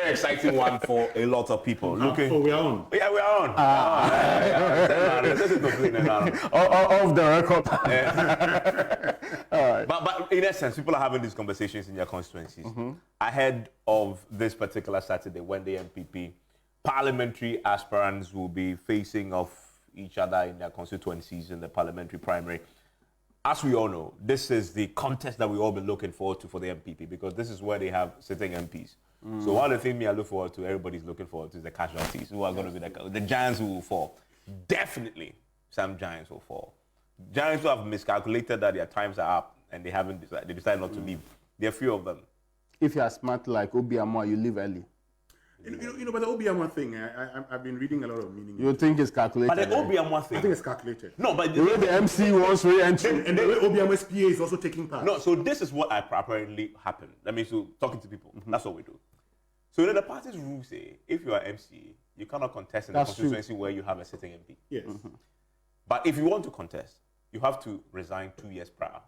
very exciting one for a lot of people. Oh, we are on. Yeah, we are on. Off the record. But in essence, people are having these conversations in their constituencies ahead of this particular Saturday when the NPP parliamentary aspirants will be facing off each other in their constituencies in the parliamentary primary. As we all know, this is the contest that we all been looking forward to for the NPP because this is where they have sitting MPs. So one of the things I look forward to, everybody's looking forward to, is the casualties who are going to be the giants who will fall. Definitely, some giants will fall. Giants who have miscalculated that their times are up and they decided not to leave. There are few of them. If you are smart like Obiama, you leave early. You know, but the Obiama thing, I've been reading a lot of meaning. You think it's calculated? But the Obiama thing, I think it's calculated. No, but the way the MC wants re-entry. And the way Obiama's PA is also taking part. No, so this is what apparently happened. That means talking to people. That's what we do. So the party's rules say if you are MC, you cannot contest in the constituency where you have a sitting MP. Yes. But if you want to contest, you have to resign 2 years prior.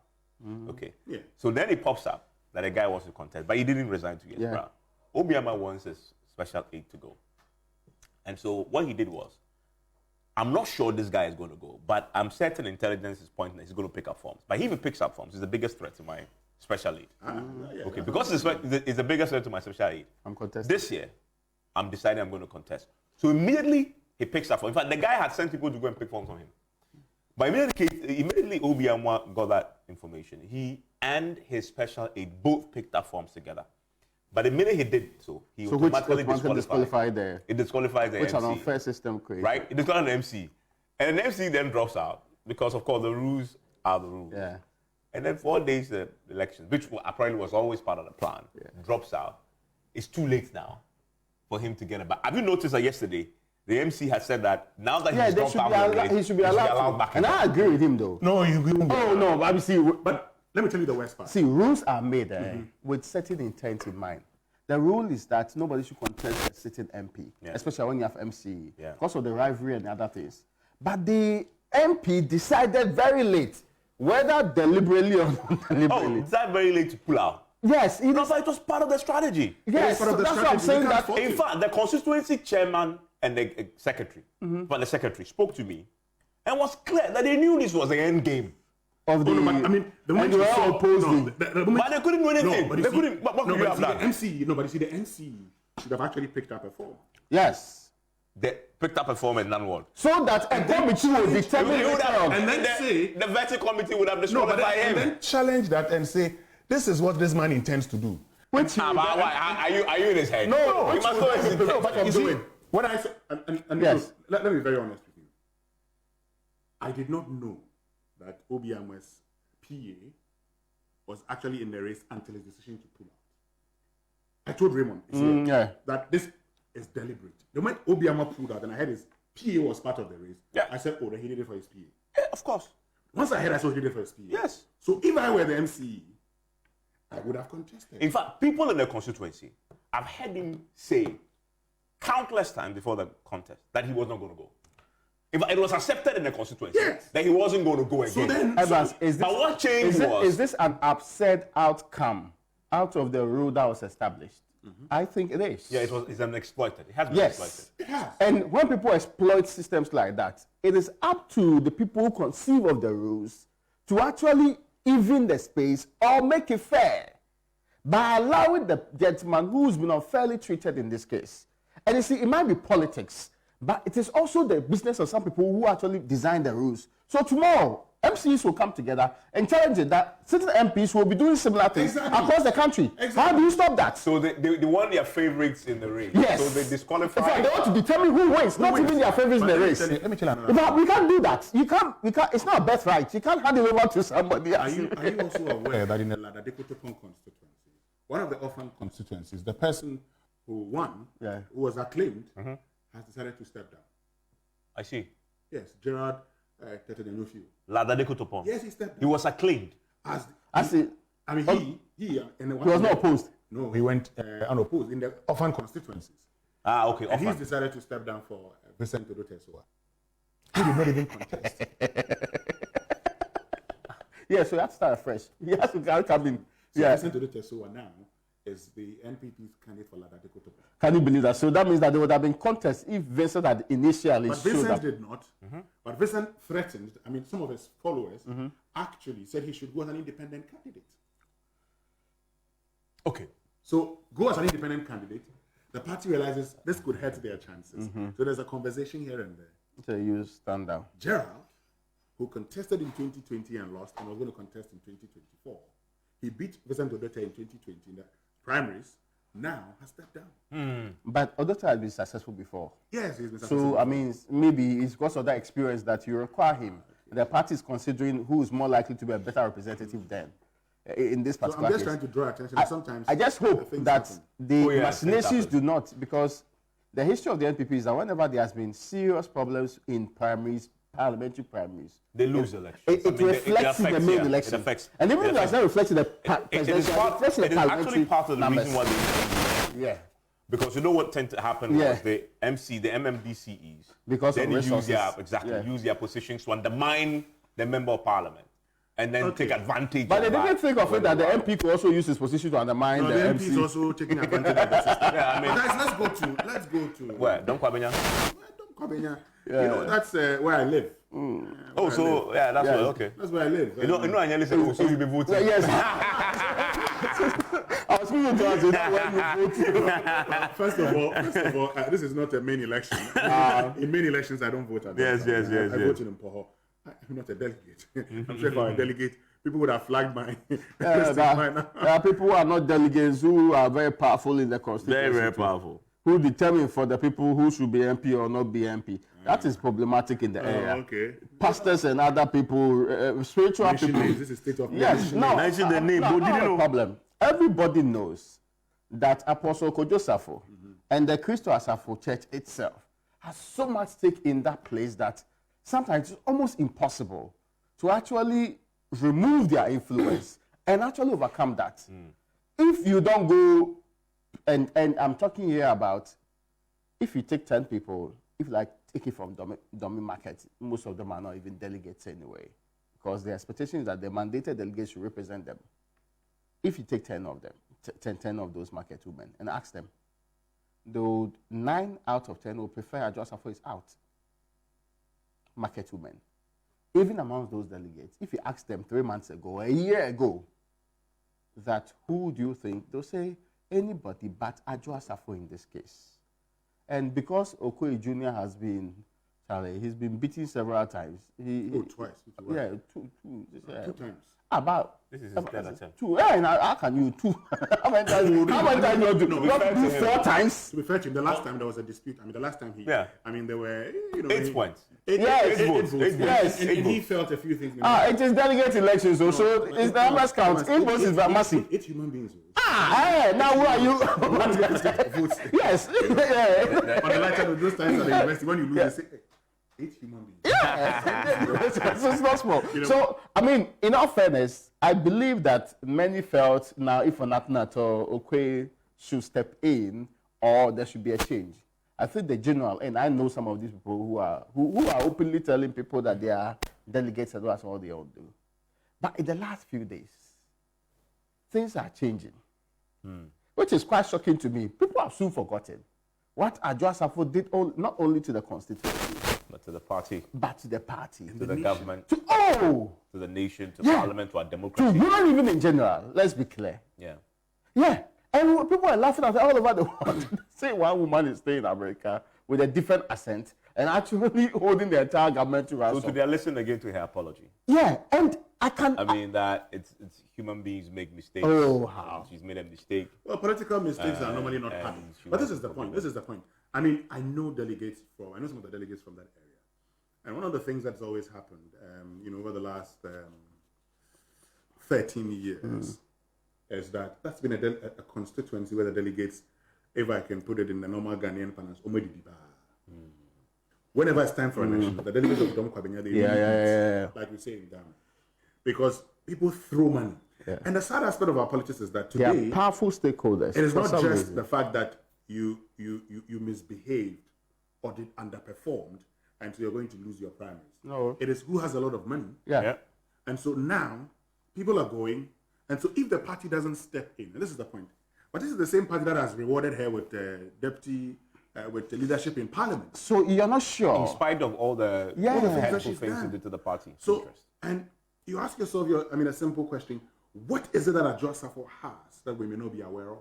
Okay. Yeah. So then it pops up that a guy wants to contest, but he didn't resign 2 years prior. Obiama wants his special aid to go. And so what he did was, I'm not sure this guy is going to go, but I'm certain intelligence is pointing that he's going to pick up forms. But if he picks up forms, it's the biggest threat to my special aid. Okay, because it's the biggest threat to my special aid. I'm contesting. This year, I'm deciding I'm going to contest. So immediately, he picks up forms. In fact, the guy had sent people to go and pick forms on him. But immediately Obiama got that information. He and his special aid both picked up forms together. But the minute he did so, he automatically disqualified there. It disqualifies the which MC. Which an unfair system created. Right? It disqualifies the MC. And the MC then drops out because, of course, the rules are the rules. Yeah. And then 4 days the election, which apparently was always part of the plan, drops out. It's too late now for him to get it back. Have you noticed that yesterday, the MC has said that now that he's dropped out, he should be allowed back. And I agree with him, though. No, you won't. Oh, no, but see, but let me tell you the worst part. See, rules are made with certain intent in mind. The rule is that nobody should contest a sitting MP, especially when you have MC, because of the rivalry and other things. But the MP decided very late, whether deliberately or not deliberately. Oh, decided very late to pull out. Yes, it was part of the strategy. Yes, that's what I'm saying. That in fact, the constituency chairman and the secretary, but the secretary spoke to me and was clear that they knew this was the end game. Of the, the moment you saw opposing, but they couldn't do anything. No, they couldn't. What could you have done? The MC, but you see, the MC should have actually picked up a form. Yes. They picked up a form and none won. So that a committee will determine and then the vetting committee would have disqualified him. And then challenge that and say, this is what this man intends to do. Which are you in his head? No, you must know his intent. What I said, and yes. Let me be very honest with you. I did not know that Obiama's PA was actually in the race until his decision to pull out. I told Raymond that this is deliberate. The moment Obiama pulled out and I heard his PA was part of the race, I said, oh, then he did it for his PA. Yeah, of course. Once I heard, I saw he did it for his PA. Yes. So if I were the MC, I would have contested. In fact, people in the constituency, I've heard him say countless times before the contest that he was not going to go. It was accepted in the constituency that he wasn't going to go again. So then, Evans, but what changed was... Is this an absurd outcome out of the rule that was established? I think it is. Yeah, it's an exploited. It has been exploited. It has. And when people exploit systems like that, it is up to the people who conceive of the rules to actually even the space or make it fair by allowing the gentleman who's been unfairly treated in this case. And you see, it might be politics, but it is also the business of some people who actually design the rules. So tomorrow, MCs will come together and challenge it that certain MPs will be doing similar things across the country. How do you stop that? So they want their favorites in the race. Yes. So they disqualify. In fact, they want to determine who wins, not even their favorites in the race. Let me tell you But we can't do that. You can't. It's not a birthright. You can't hand it over to somebody else. Are you also aware that in the Ladadekotopon constituency, one of the orphan constituencies, the person who won, who was acclaimed, has decided to step down? I see. Yes, Gerard Tetedenofio. Ladadekotopon. Yes, he stepped down. He was acclaimed. He was not opposed. No, he went unopposed in the orphan constituencies. Okay. And he's decided to step down for Vincent Odotesoa. He did not even contest. Yeah, so you have to start afresh. He has to come in. So Vincent Odotesoa now is the NPP's candidate for Ladadekotopon. Can you believe that? So that means that there would have been contest if Vincent had initially But showed Vincent up. did not. But Vincent threatened, I mean, some of his followers actually said he should go as an independent candidate. Okay. So go as an independent candidate. The party realizes this could hurt their chances. So there's a conversation here and there. So you stand down. Gerald, who contested in 2020 and lost and was going to contest in 2024, he beat Vincent Odota in 2020 in the primaries, now has stepped down. But Odota had been successful before. Yes, he's been successful. So, I mean, maybe it's because of that experience that you require him. The party is considering who is more likely to be a better representative than in this So particular I'm just case. trying to draw attention. Sometimes I just hope things that happen. the Oh, yeah, machinations things do not, because the history of the NPP is that whenever there has been serious problems in primaries, parliamentary primaries, They lose elections. it reflects in the main election. It affects. And even if it does not reflect in the It is actually part of the reason why they Yeah. because you know what tend to happen Yeah. was the MMDCEs Because then of resources. use their positions to undermine the member of parliament and then take advantage. But they of that didn't think of when it that the they were- MP could also use his position to undermine No, the the MP is MC. also taking advantage of the system. Yeah, I mean, But guys, let's go to where? Don't Kwabenya? Kwabenya. You know, that's where I live. Oh, so yeah, that's what. Okay. That's where I live. You know, I nearly said, oh, so you be voting. Yes. I was speaking to us when you vote. First of all, this is not a main election. In main elections, I don't vote. Yes. I voted in Poho. I'm not a delegate. I'm sure if I were a delegate, people would have flagged my. There are people who are not delegates who are very powerful in the constituency. Very powerful. Who determine for the people who should be MP or not be MP. That is problematic in the area. Okay. Pastors and other people, spiritual people. This is state of Yes, no, Mention the name, no, but did you know? problem. Everybody knows that Apostle Kojo Safo and the Christo Asafo Church itself has so much stake in that place that sometimes it's almost impossible to actually remove their influence and actually overcome that. If you don't go, and I'm talking here about, if you take 10 people, if you like take it from dummy market, most of them are not even delegates anyway, because the expectation is that the mandated delegates should represent them. If you take 10 of them, 10 of those market women, and ask them, though 9 out of 10 will prefer Adjo Asafo is out. Market women. Even amongst those delegates, if you ask them 3 months ago, a year ago, that who do you think, they'll say anybody but Adjo Asafo in this case. And because Okoye Jr. has been, he's been beaten several times. Twice. Yeah, two times. About This is his third attempt. 2. Yeah, and how can you 2? How many times you do? You have to do 4 times. To be fair to him, the last time there was a dispute. I mean, the last time there were 8 points. 8 votes. Yes, Eight and he felt a few things. It is delegate elections, so it's the numbers count. 8 votes is massive. 8 human beings. Now who are you? Votes. Yes. On the light side of those times at the university, when you lose, they say 8 human beings. Yeah. So it's not small. So, I mean, in all fairness, I believe that many felt now, if for nothing at all, Okoye should step in or there should be a change. I think the general, and I know some of these people who are openly telling people that they are delegates and that's all they all do. But in the last few days, things are changing, which is quite shocking to me. People have soon forgotten what Adjo Asafo did not only to the constituency, but to the party, but to the party, to the government, to the nation, to parliament, to our to democracy. not even in general. Let's be clear. Yeah. And people are laughing at it all over the world. Say one woman is staying in America with a different accent and actually holding the entire government to ransom. So today I listen again to her apology. Yeah, and I mean that it's human beings make mistakes. Oh, how? She's made a mistake. Well, political mistakes are normally not pardoned. But this is the point. I mean, I know some of the delegates from that area. And one of the things that's always happened, over the last 13 years, is that's been a constituency where the delegates, if I can put it in the normal Ghanaian parlance, whenever it's time for election, the delegates of Dom Kwabenya, they like we say in Ghana, because people throw money. Yeah. And the sad aspect of our politics is that today, they are powerful stakeholders. It is not just the fact that you misbehaved or did underperformed, and so you're going to lose your primaries. No, it is who has a lot of money. Yeah. And so now people are going. And so if the party doesn't step in, and this is the point, But this is the same party that has rewarded her with with the leadership in Parliament. So you're not sure. In spite of all the Yeah. hurtful she's things done. she did to the party. So, interest. and you ask yourself, a simple question: what is it that Adjoa Safo has that we may not be aware of?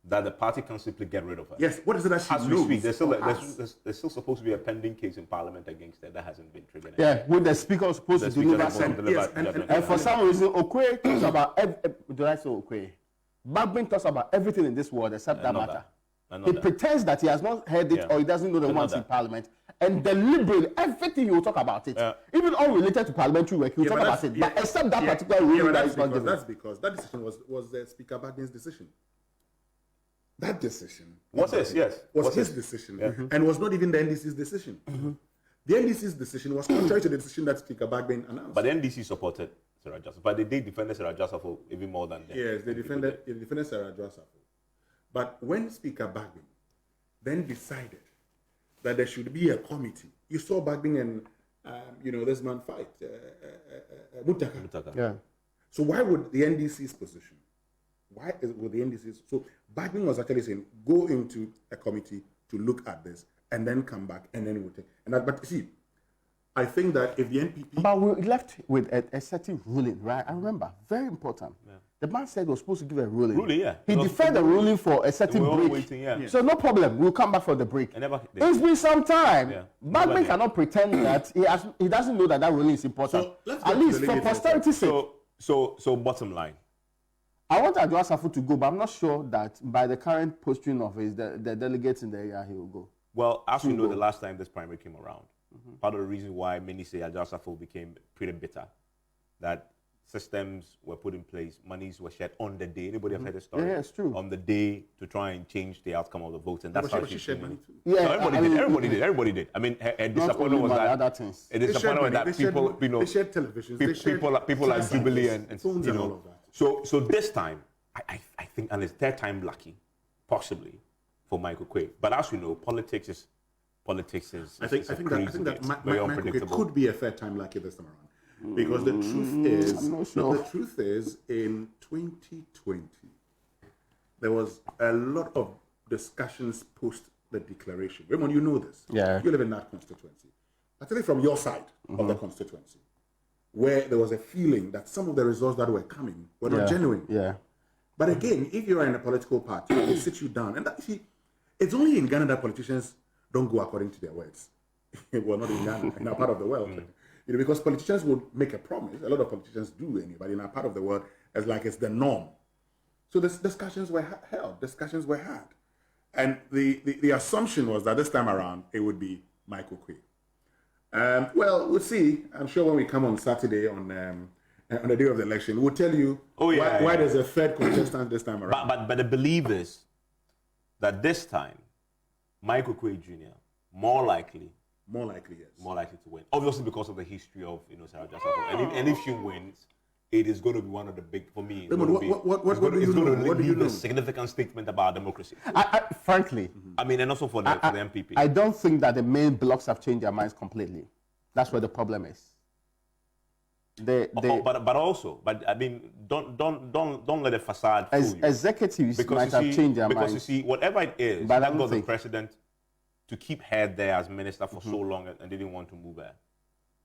That the party can simply get rid of her. Yes. What is it that she As we knows? speak, there's still, or has? there's still supposed to be a pending case in Parliament against her that hasn't been triggered. Yeah, when the speaker was supposed The to speaker deliver is supposed to something. deliver Yes, judgment. And for some reason, Okwe talks about, did I say Okwe? Bagbin talks about everything in this world except that Another. matter. Another. He pretends that he has not heard it Yeah. or he doesn't know the ones in Another. Parliament. And deliberately, everything he will talk about it. Yeah. Even unrelated to parliamentary work, he will Yeah, talk but about that's- it. But yeah, except that yeah, particular yeah, ruling but that is not given. that's because that decision was Speaker Bagbin's decision. That decision What's this? Yes. was What's his this? decision Yeah. and was not even the NDC's decision. The NDC's decision was contrary to the decision that Speaker Bagbin announced. But the NDC supported Sarah Joseph. But they defended Sarah Joseph for even more than them. Yes, they defended Sarah Adjoa Safo. But when Speaker Bagbin then decided that there should be a committee, you saw Bagbin and this man fight, Mutaka. Mutaka. Yeah. So why would the NDC's position? Would the NDC's? So Bagbin was actually saying, go into a committee to look at this and then come back and then we'll take. But see, I think that if the NPP, But we left with a certain ruling, right? I remember, very important. The man said he was supposed to give a ruling. Ruling, yeah. He It was- deferred the ruling for a certain We were all break. waiting, yeah. So no problem. We'll come back for the break. I never- It's been some time. Yeah. Bagbin Nobody- cannot pretend that he doesn't know that ruling is important. So let's At get to least the for legislative posterity's sake. So bottom line. I want Adjoa Safo to go, but I'm not sure that by the current posting of his, the delegates in the area, he will go. Well, as you know, the last time this primary came around, part of the reason why many say Adjoa Safo became pretty bitter, that systems were put in place, monies were shared on the day. Anybody have heard the story? Yeah, it's true. On the day to try and change the outcome of the vote, and that's how she shared money too. Yeah, No, everybody did. I mean, her Not only disappointment was money, that other things. it They shared disappointment was money, that they shared people, money, they shared televisions, they shared people like telesigns, Jubilee and phones you and know. all of that. So this time, I think, and it's third time lucky, possibly, for Michael Quay. But as you know, politics is I think a that crazy bit. Very Michael unpredictable. could be a third time lucky this time around, because the truth is, I'm not sure. the truth is, in 2020, there was a lot of discussions post the declaration. Raymond, you know this. Yeah. You live in that constituency. Particularly from your side of the constituency, where there was a feeling that some of the results that were coming were not genuine. Yeah. But again, if you are in a political party, they sit you down. And see, it's only in Ghana that politicians don't go according to their words. Well, not in Ghana, in our part of the world. Because politicians would make a promise. A lot of politicians do anyway, but in our part of the world, it's the norm. So the discussions were held, discussions were had. And the assumption was that this time around, it would be Michael Quay. Well, we'll see. I'm sure when we come on Saturday on the day of the election, we'll tell you why there's a third contestant this time around. But the belief is that this time, Michael Quay Jr. more likely Yes. to win. Obviously, because of the history of Sarah Joseph. And if she wins, it is going to be one of the big, for me, it's Raymond, going to be, what do you know? What do you leave know? a significant statement about democracy. Frankly, I mean, and also for the MPP. I don't think that the main blocks have changed their minds completely. That's where the problem is. But I mean, don't let the facade fool you. Executives might have changed their because minds. you see, whatever it is, But I that don't got the think- president to keep her there as minister for so long and didn't want to move her.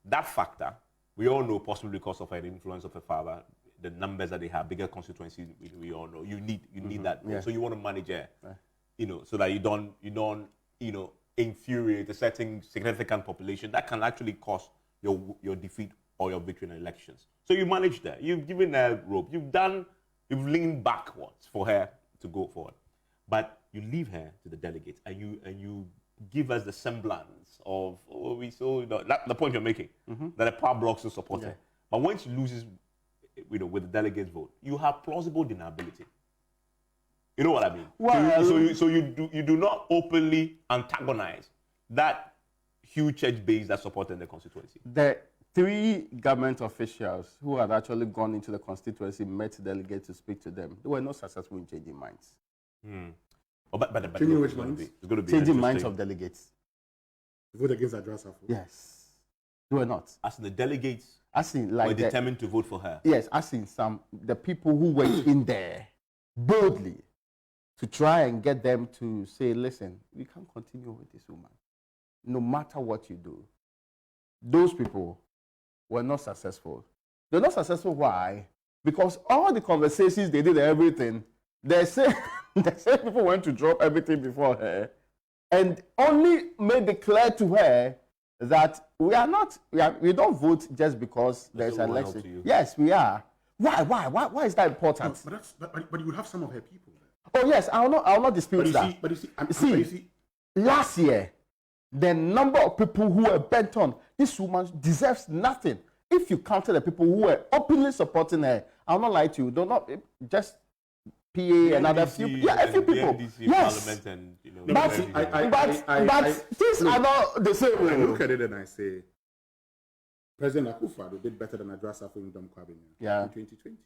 That factor, we all know, possibly because of her influence of her father, the numbers that they have, bigger constituencies, we all know. You need that. Yeah. So you want to manage her, so that you don't infuriate a certain significant population that can actually cause your defeat or your victory in elections. So you manage that. You've given her rope. You've leaned backwards for her to go forward. But you leave her to the delegates and you give us the semblance of the point you're making, that the power blocks will support her. But when she loses with the delegates vote, you have plausible deniability. You know what I mean? Well, So you do not openly antagonize that huge church base that supported the constituency. The 3 government officials who had actually gone into the constituency met delegates to speak to them. They were not successful in changing minds. But Changing which it's going to minds? be, it's going to be Changing minds interesting. of delegates. Vote against Adjoa Safo. Yes. They were not. As the delegates As in, were like, determined to vote for her. yes, as in the people who went in there boldly to try and get them to say, listen, we can't continue with this woman, no matter what you do. Those people were not successful. They're not successful. Why? Because all the conversations they did, everything, they say people went to drop everything before her and only made it clear to her that we don't vote just because there's an election. Yes, we are. Why is that important? But you would have some of her people there. Oh yes, I'll not dispute that. But you see, last year, the number of people who were bent on this woman deserves nothing. If you counted the people who were openly supporting her, I'll not lie to you. They're not just PA and other few. Yeah, a few people. Yes. And, but things are not the same. I look at it and I say, President Akufo-Addo did better than Adrasa in Kwabe in 2020.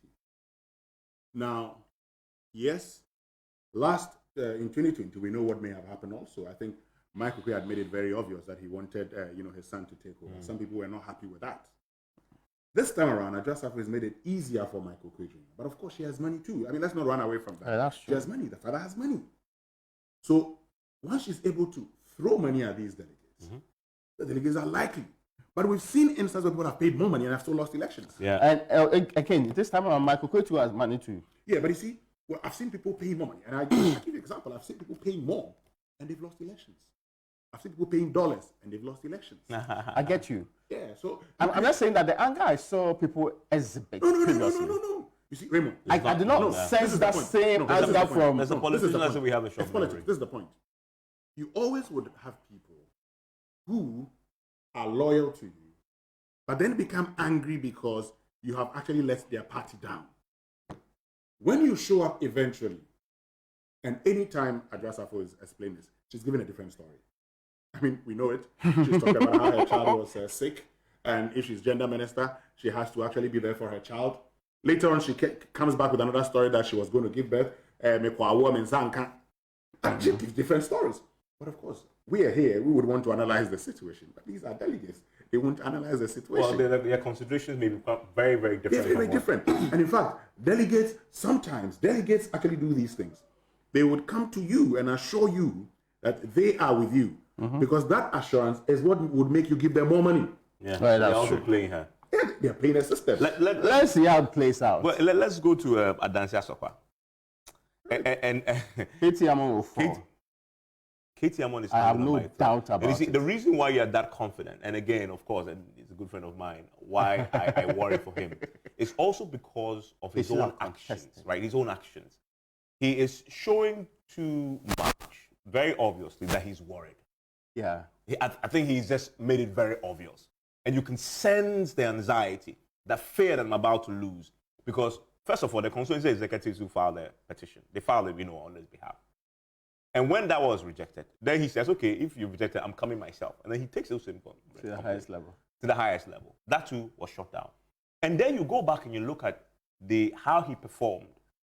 Now, yes, in 2020, we know what may have happened also. I think Michael Kwe had made it very obvious that he wanted his son to take over. Some people were not happy with that. This time around, Adrasa has made it easier for Michael Kwe Jr. But of course, she has money too. I mean, let's not run away from that. That's true. She has money. The father has money. So once she's able to throw money at these delegates, the delegates are likely. But we've seen instances where people have paid more money and have still lost elections. Yeah. And again, this time around, Michael Kwe has money too. Yeah, but you see, I've seen people paying more money. And I give you an example. I've seen people paying more and they've lost elections. I've seen people paying dollars and they've lost elections. I get you. Yeah, so I'm not saying that the anger I saw people exhibit. No. You see, Raymond, I do not sense that same anger from. There's a politician that we have a short memory. This is the point. You always would have people who are loyal to you, but then become angry because you have actually let their party down. When you show up eventually, and anytime Adrasafo is explaining this, she's giving a different story. I mean, we know it. She's talking about how her child was sick, and if she's gender minister, she has to actually be there for her child. Later on, she comes back with another story that she was going to give birth. And she gives different stories. But of course, we are here. We would want to analyze the situation. But these are delegates. They won't analyze the situation. Well, their considerations may be very, very different. Very, very different. And in fact, delegates actually do these things. They would come to you and assure you that they are with you. Because that assurance is what would make you give them more money. Yeah, right, they're also playing her. Yeah, they're playing a system. Let's see how it plays out. Well, let's go to Adansi Asokwa. And Katie Amon will fall. Katie Amon is. I have no doubt about it. You see, it. the reason why you're that confident, and again, of course, and he's a good friend of mine, why I worry for him, is also because of his own actions, right? His own actions. He is showing too much, very obviously, that he's worried. Yeah. I think he's just made it very obvious. And you can sense the anxiety, the fear that I'm about to lose. Because, first of all, the constituency executives who filed their petition, they filed it, on his behalf. And when that was rejected, then he says, okay, if you reject it, I'm coming myself. And then he takes those same to the highest level. To the highest level. That too was shut down. And then you go back and you look at how he performed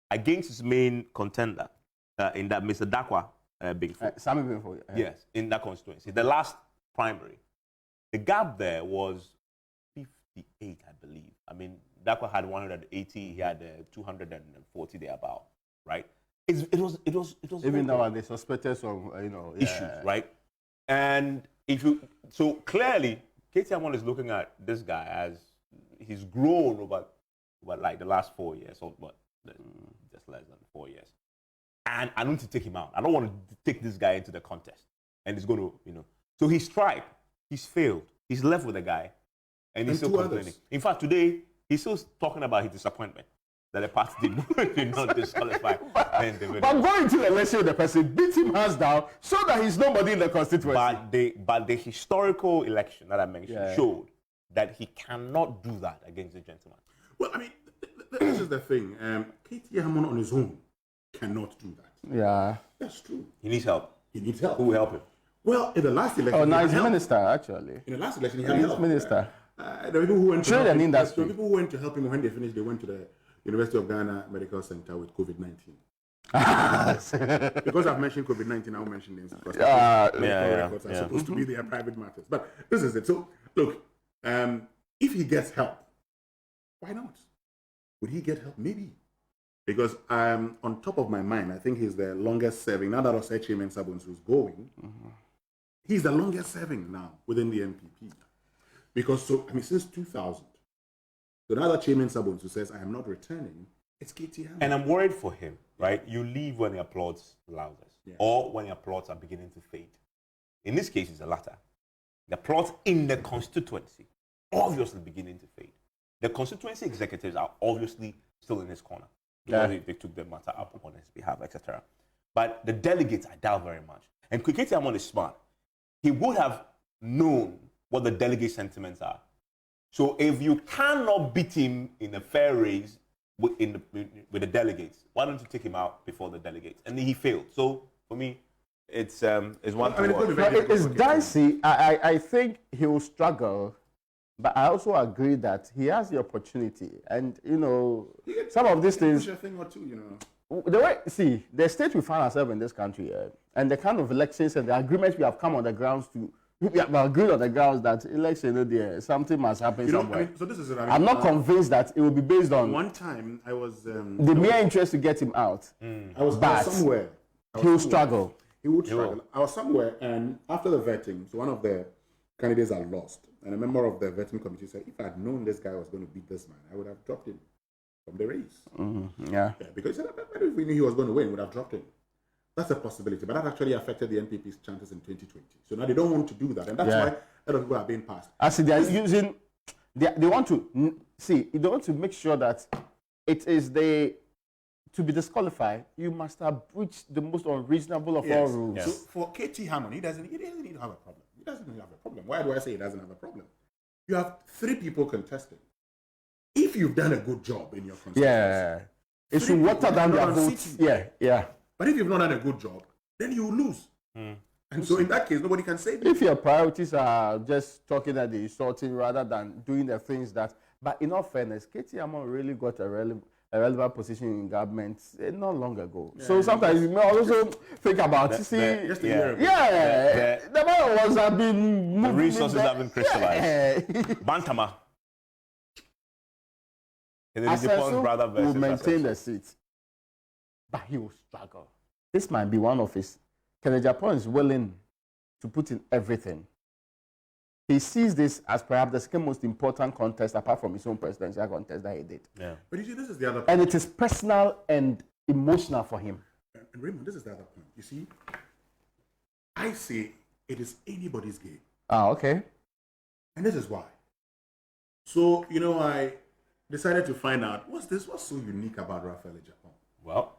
against his main contender in that Mr. Dakwa Bingfo. Sammy Bingfo. Yes, in that constituency. The last primary. The gap there was 58, I believe. I mean, Dakwa had 180, he had 240 thereabout, right? It was even now they suspected some issues, right? And so clearly, Katie Amon is looking at this guy as he's grown over like the last 4 years, or just less than 4 years. And I need to take him out. I don't want to take this guy into the contest. And he's going to, So he's tried. He's failed. He's left with a guy. And he's still complaining. In fact, today, he's still talking about his disappointment that the party did not disqualify. But going to the election with the person, beat him hands down, so that he's nobody in the constituency. But the historical election that I mentioned showed that he cannot do that against the gentleman. Well, I mean, this is the thing. Katie Amon on his own cannot do that. Yeah. That's true. He needs help. He needs help. Who will help him? Well, in the last election... Oh, now he's minister, actually. In the last election, he had help. He's minister. There were people who went to help him. There were people who went to help him when they finished. They went to the University of Ghana Medical Center with COVID-19. Because I've mentioned COVID-19, I'll mention names. Because records are supposed to be their private matters. But this is it. So, look, if he gets help, why not? Would he get help? Maybe. Because on top of my mind, I think he's the longest serving. Now that Osei Chairman Sabons who's going, he's the longest serving now within the NPP. Because since 2000. So now that Chairman Sabons who says, I am not returning, it's KT Hamon. And I'm worried for him, right? You leave when the applause loudest, or when the applause are beginning to fade. In this case, it's the latter. The applause in the constituency obviously beginning to fade. The constituency executives are obviously still in his corner because they took the matter up on his behalf, etc. But the delegates, I doubt very much. And KT Hamon is smart. He would have known what the delegate sentiments are. So if you cannot beat him in a fair race with the delegates, why don't you take him out before the delegates? And he failed. So for me, it's one to watch. It's dicey. I think he will struggle, but I also agree that he has the opportunity. And some of these things. A thing or two, The way the state we find ourselves in this country, and the kind of elections and the agreements we have come on the grounds to. We have agreed on the grounds that election, something must happen somewhere. So this is I'm not convinced that it will be based on. One time, I was the mere interest to get him out. I was somewhere. He will struggle. He would struggle. I was somewhere, and after the vetting, so one of the candidates are lost, and a member of the vetting committee said, "If I had known this guy was going to beat this man, I would have dropped him from the race." Yeah, because he said, if we knew he was going to win, we would have dropped him. That's a possibility, but that actually affected the NPP's chances in 2020. So now they don't want to do that, and that's why a lot of people are being passed. I see they are using. They want to see. They want to make sure that it is to be disqualified. You must have breached the most unreasonable of all rules. So for KT Hamon, he doesn't need to have a problem. He doesn't have a problem. Why do I say he doesn't have a problem? You have 3 people contesting. If you've done a good job in your constituency, it should water down their votes. Yeah. But if you've not done a good job, then you will lose. And so in that case, nobody can say that. If your priorities are just talking at the insulting rather than doing the things that... But in all fairness, KT Hamon really got a relevant position in government not long ago. So sometimes you may also think about... Just a year ago. The man have been... The resources have been crystallized. Bantama. Asensu will maintain the seat. But he will struggle. This might be one of his. Kennedy Japan is willing to put in everything. He sees this as perhaps the second most important contest apart from his own presidential contest that he did. Yeah. But you see, this is the other point. And it is personal and emotional for him. And Raymond, this is the other point. You see, I say it is anybody's game. Okay. And this is why. So, I decided to find out what's so unique about Raphael Japan. Well,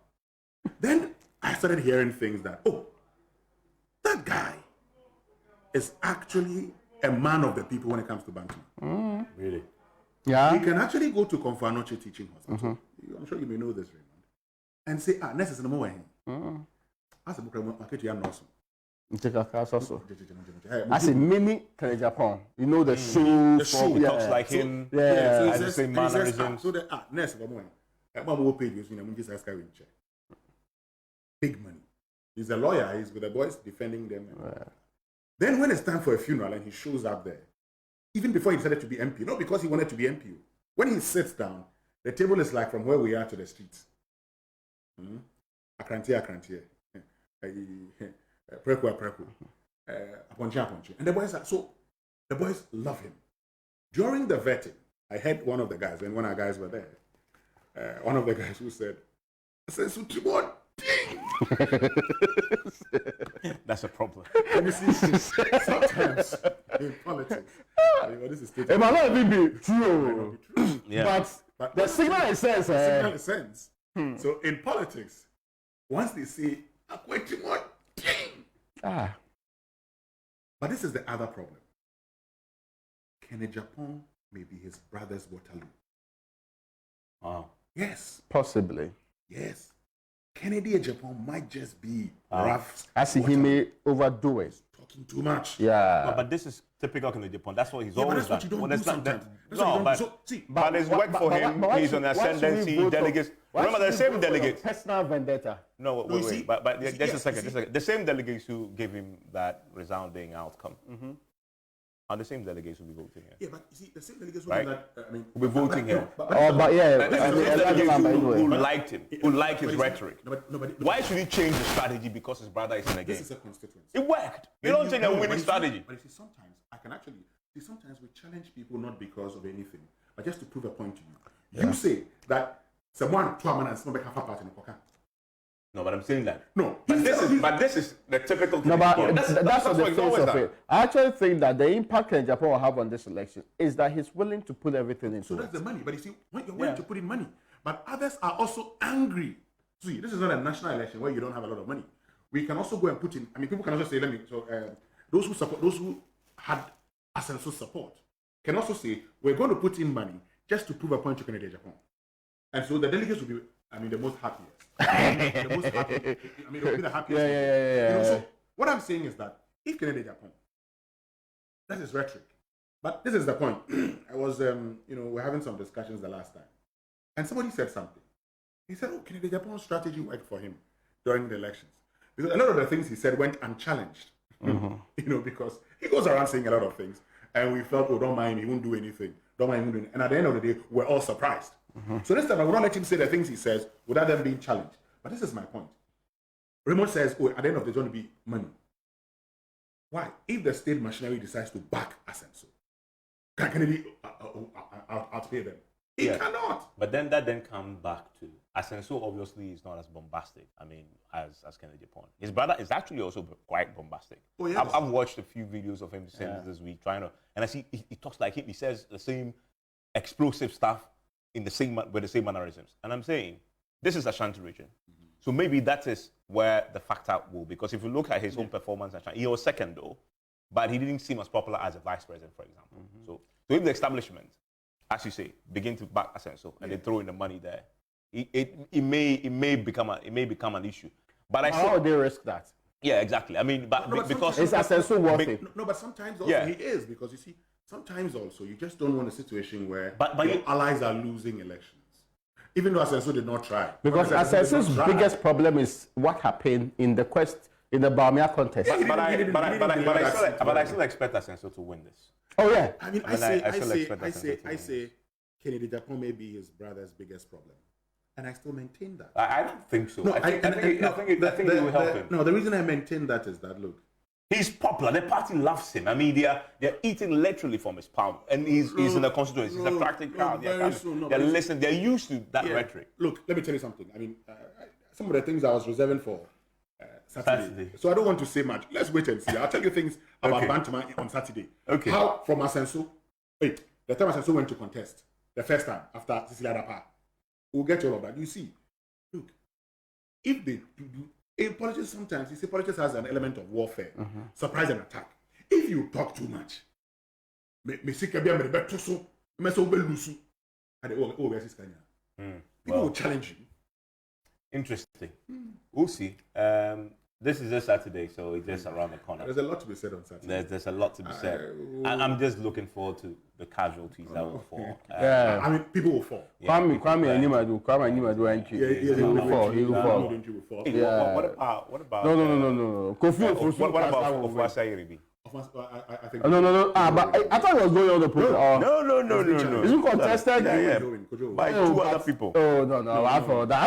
then I started hearing things that, that guy is actually a man of the people when it comes to banking. Really? Yeah. He can actually go to Konfanoche Teaching Hospital. I'm sure you may know this, Raymond. And say, nurses no more. As a book, market you are not also. As a mini Kennedy Japan, the shoe. The shoe talks like him. Yeah. Has the same mannerisms. So the nurse, I'm will pay you. Big money. He's a lawyer. He's with the boys defending them. Then when it's time for a funeral and he shows up there, even before he decided to be MP, not because he wanted to be MP, when he sits down, the table is like from where we are to the streets. Akrantie. Preku. Aponche. And the boys love him. During the vetting, I heard one of the guys, and when our guys were there, one of the guys who said, That's a problem. Let me see. Sometimes in politics, this is it might not even be true. Yeah. But the signal is sense. Signal is sense. So in politics, once they say, but this is the other problem. Kennedy Japan may be his brother's Waterloo. Wow. Yes. Possibly. Yes. Kennedy Japan might just be rough. As he may overdo it. Talking too much. Yeah. But this is typical Kennedy Japan. That's what he's always done. But it's worked for him. He's on ascendancy. Delegates. Remember the same delegates. Personal vendetta. No, wait. But just a second. The same delegates who gave him that resounding outcome. And the same delegates will be voting here. Yeah, but you see, the same delegates Right. that We'll be voting here. But yeah, This I is mean, the that's delegates not by who anyway. liked him, who like his but rhetoric. But Why should he change the strategy because his brother is in the game? this is a constituency. It worked. You don't change a winning strategy. But you see, sometimes I can actually see. Sometimes we challenge people not because of anything, but just to prove a point to you. You say that someone and someone can part in the pocket. No, but I'm saying that. No, But this is the typical. No, but Yeah, that's on the what it's face always of done. it. I actually think that the impact Ken Japan will have on this election is that he's willing to put everything into So it. that's the money. But you see, when you're willing to put in money, but others are also angry. See, this is not a national election where you don't have a lot of money. We can also go and put in. I mean, people can also say, those who support, those who had Asenso support, can also say we're going to put in money just to prove a point to Canada Japan. And so the delegates will be, the most happiest. The most happy. They'll be the happiest. Yeah. So what I'm saying is that if Canada Japan, that is rhetoric. But this is the point. I was, we're having some discussions the last time, and somebody said something. He said, "Oh, Canada Japan's strategy worked for him during the elections because a lot of the things he said went unchallenged. Because he goes around saying a lot of things, and we felt, oh, don't mind, he won't do anything. Don't mind him doing it. And at the end of the day, we're all surprised. So this time, I will not let him say the things he says without them being challenged. But this is my point. Raymond says, oh, at the end of the day, there's going to be money. Why? If the state machinery decides to back Asenso, can Kennedy outpay them? He cannot. But then that then comes back to Asenso. Obviously, is not as bombastic. As Kennedy Japan. His brother is actually also quite bombastic. Oh, yes. I've watched a few videos of him this week and I see he talks like him. He says the same explosive stuff with the same mannerisms. And I'm saying this is Ashanti region, so maybe that is where the factor will be. Because if you look at his own performance, he was second though, but he didn't seem as popular as a vice president, for example. So if the establishment, as you say, begin to back Asenso and they throw in the money there, it may become an issue. But How would they risk that? Yeah, exactly. But because Is Asenso worth it? No, but sometimes also he is, because you see, sometimes also you just don't want a situation where your allies are losing elections. Even though Asenso did not try. Because Asenso's biggest problem is what happened in the Bamia contest. But I still expect Asenso to win this. Oh yeah. I say Kennedy Japan may be his brother's biggest problem. And I still maintain that. I don't think so. I think it will help him. No, the reason I maintain that is that, look, he's popular. The party loves him. They're eating literally from his palm, and he's in the constituency. He's attracting crowd. They're listening. They're used to that rhetoric. Look, let me tell you something. Some of the things I was reserving for Saturday. So I don't want to say much. Let's wait and see. I'll tell you things about Bantama on Saturday. Okay. How from Asenso? Wait, the time Asenso went to contest the first time after Cecilia Dapa. We'll get all of that. You see, look, if they do, in politics sometimes, you see, politics has an element of warfare, surprise and attack. If you talk too much, people will challenge you. Interesting. We'll see. This is just Saturday, so it's just around the corner. There's a lot to be said on Saturday. There's a lot to be said. I'm just looking forward to the casualties that will fall. People will fall. Kwame Animadu, and he will fall. He will fall. What about? No. Kofi. What about Ofuasa Iribi? I think. No. But I thought it was going on the program. No. Is it contested? By two other people. Oh no. As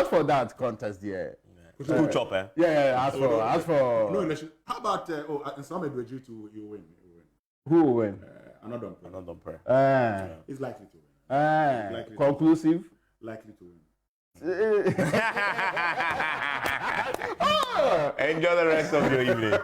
for that contest, yeah. Two chop, eh? Yeah. As for. No election. How about in some Edwardju to you win? Who will win? Another prayer. He's likely to win. Conclusive. Likely to win. Enjoy the rest of your evening.